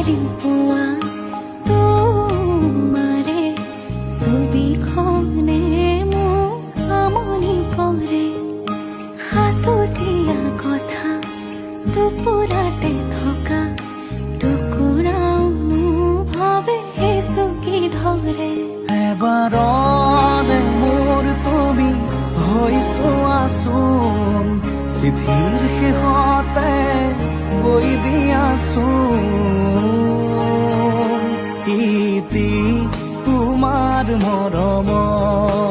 ৰাতিপুৱা তোমাৰে ছবিখনে মোক আমনি কৰে সাঁচতীয়া কথা টোপোলাতে থকা টুকুৰাও ভাবে চুকি ধৰে এবাৰৰে মোৰ তুমি হৈ চোৱাচোন চিঠিৰ শেষতে গৈ দিয়াচোন ইতি তোমাৰ মৰমৰ